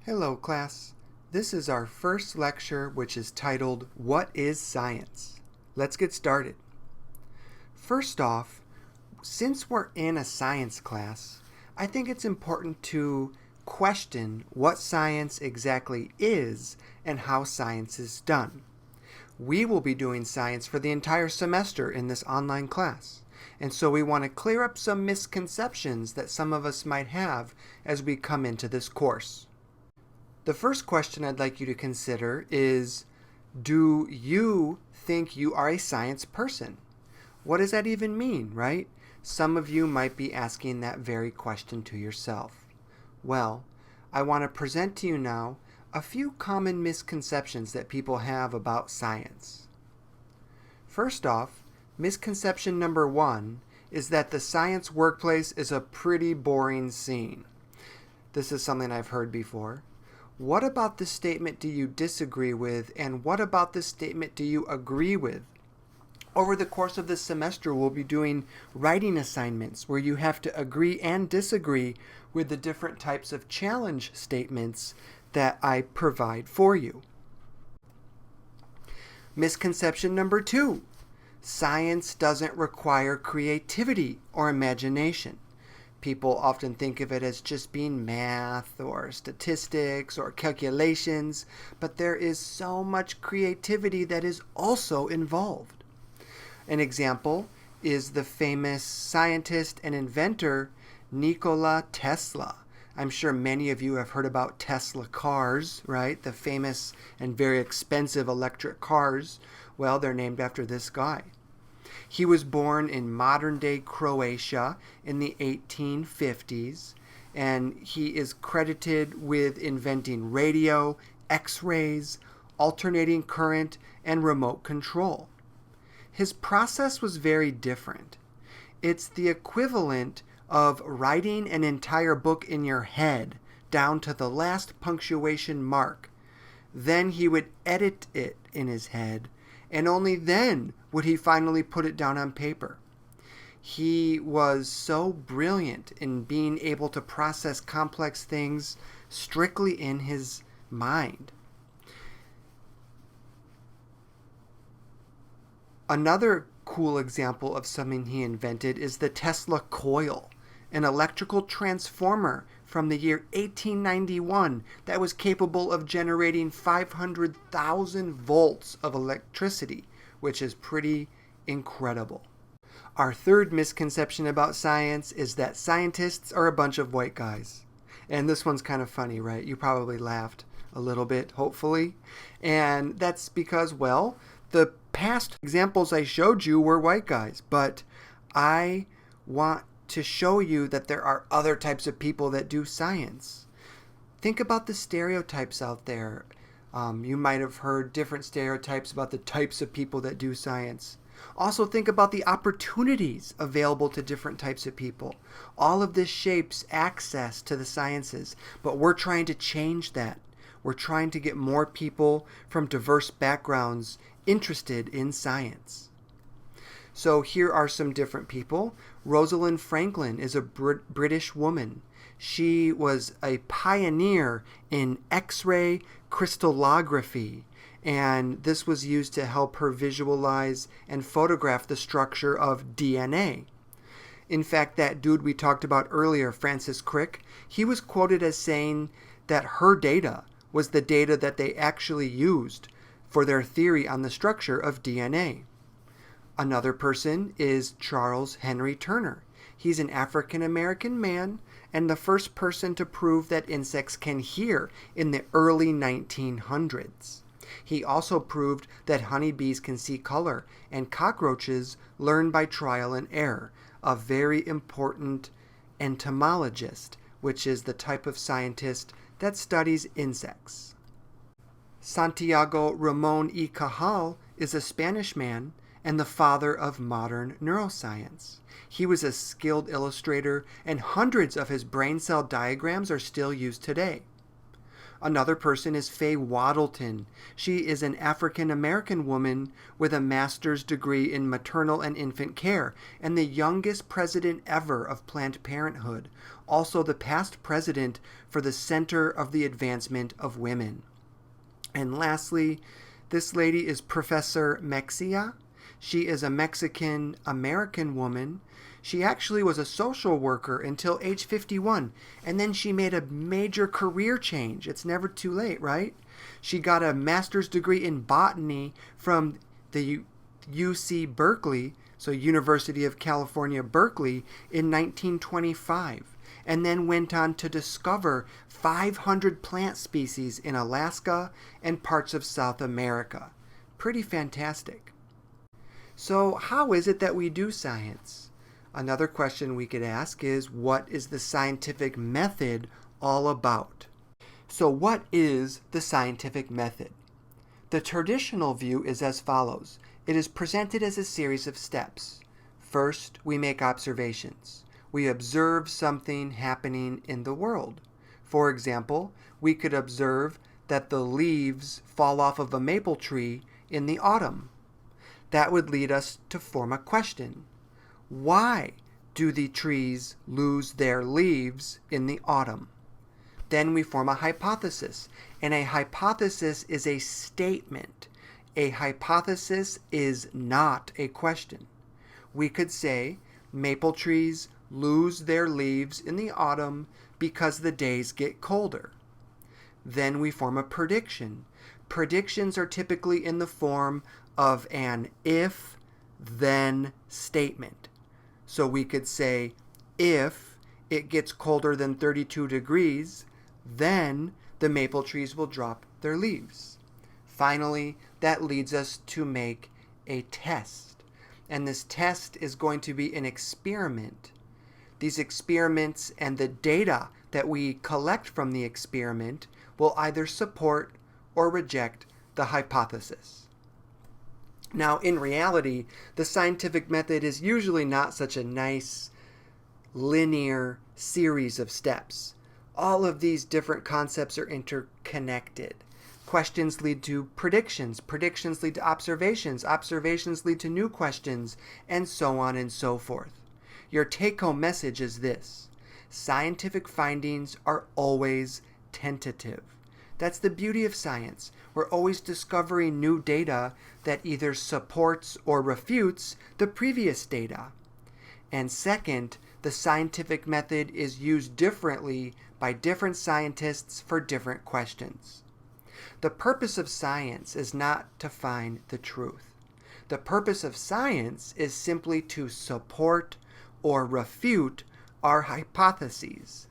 Hello, class. This is our first lecture, which is titled, What is Science? Let's get started. First off, since we're in a science class, I think it's important to question what science exactly is and how science is done. We will be doing science for the entire semester in this online class, and so we want to clear up some misconceptions that some of us might have as we come into this course. The first question I'd like you to consider is, do you think you are a science person? What does that even mean, right? Some of you might be asking that very question to yourself. Well, I want to present to you now a few common misconceptions that people have about science. First off, misconception number one is that the science workplace is a pretty boring scene. This is something I've heard before. What about this statement do you disagree with, and what about this statement do you agree with? Over the course of this semester, we'll be doing writing assignments where you have to agree and disagree with the different types of challenge statements that I provide for you. Misconception number two, science doesn't require creativity or imagination. People often think of it as just being math or statistics or calculations, but there is so much creativity that is also involved. An example is the famous scientist and inventor Nikola Tesla. I'm sure many of you have heard about Tesla cars, right? The famous and very expensive electric cars. Well, they're named after this guy. He was born in modern-day Croatia in the 1850s, and he is credited with inventing radio, X-rays, alternating current, and remote control. His process was very different. It's the equivalent of writing an entire book in your head down to the last punctuation mark. Then he would edit it in his head, and only then would he finally put it down on paper. He was so brilliant in being able to process complex things strictly in his mind. Another cool example of something he invented is the Tesla coil, an electrical transformer from the year 1891 that was capable of generating 500,000 volts of electricity, which is pretty incredible. Our third misconception about science is that scientists are a bunch of white guys. And this one's kind of funny, right? You probably laughed a little bit, hopefully. And that's because, well, the past examples I showed you were white guys, but I want to show you that there are other types of people that do science. Think about the stereotypes out there. You might have heard different stereotypes about the types of people that do science. Also think about the opportunities available to different types of people. All of this shapes access to the sciences, but we're trying to change that. We're trying to get more people from diverse backgrounds interested in science. So here are some different people. Rosalind Franklin is a British woman. She was a pioneer in X-ray crystallography, and this was used to help her visualize and photograph the structure of DNA. In fact, that dude we talked about earlier, Francis Crick, he was quoted as saying that her data was the data that they actually used for their theory on the structure of DNA. Another person is Charles Henry Turner. He's an African-American man and the first person to prove that insects can hear in the early 1900s. He also proved that honeybees can see color and cockroaches learn by trial and error, a very important entomologist, which is the type of scientist that studies insects. Santiago Ramón y Cajal is a Spanish man and the father of modern neuroscience. He was a skilled illustrator, and hundreds of his brain cell diagrams are still used today. Another person is Faye Waddleton. She is an African-American woman with a master's degree in maternal and infant care and the youngest president ever of Planned Parenthood, also the past president for the Center of the Advancement of Women. And lastly, this lady is Professor Mexia. She is a Mexican-American woman. She actually was a social worker until age 51, and then she made a major career change. It's never too late, right? She got a master's degree in botany from the UC Berkeley, so University of California, Berkeley, in 1925, and then went on to discover 500 plant species in Alaska and parts of South America. Pretty fantastic. So how is it that we do science? Another question we could ask is, what is the scientific method all about? So what is the scientific method? The traditional view is as follows. It is presented as a series of steps. First, we make observations. We observe something happening in the world. For example, we could observe that the leaves fall off of a maple tree in the autumn. That would lead us to form a question. Why do the trees lose their leaves in the autumn? Then we form a hypothesis, and a hypothesis is a statement. A hypothesis is not a question. We could say maple trees lose their leaves in the autumn because the days get colder. Then we form a prediction. Predictions are typically in the form of an if-then statement. So we could say, if it gets colder than 32 degrees, then the maple trees will drop their leaves. Finally, that leads us to make a test. And this test is going to be an experiment. These experiments and the data that we collect from the experiment will either support or reject the hypothesis. Now, in reality, the scientific method is usually not such a nice, linear series of steps. All of these different concepts are interconnected. Questions lead to predictions. Predictions lead to observations. Observations lead to new questions, and so on and so forth. Your take-home message is this: scientific findings are always tentative. That's the beauty of science. We're always discovering new data that either supports or refutes the previous data. And second, the scientific method is used differently by different scientists for different questions. The purpose of science is not to find the truth. The purpose of science is simply to support or refute our hypotheses.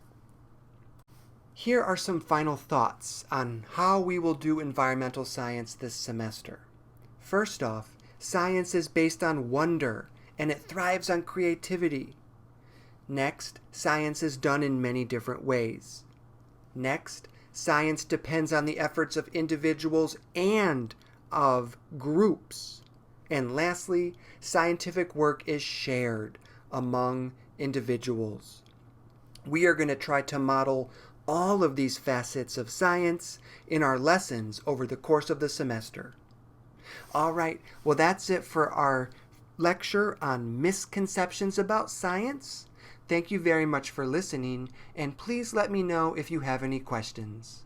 Here are some final thoughts on how we will do environmental science this semester. First off, science is based on wonder, and it thrives on creativity. Next, science is done in many different ways. Next, science depends on the efforts of individuals and of groups. And lastly, scientific work is shared among individuals. We are going to try to model all of these facets of science in our lessons over the course of the semester. All right, well, that's it for our lecture on misconceptions about science. Thank you very much for listening, and please let me know if you have any questions.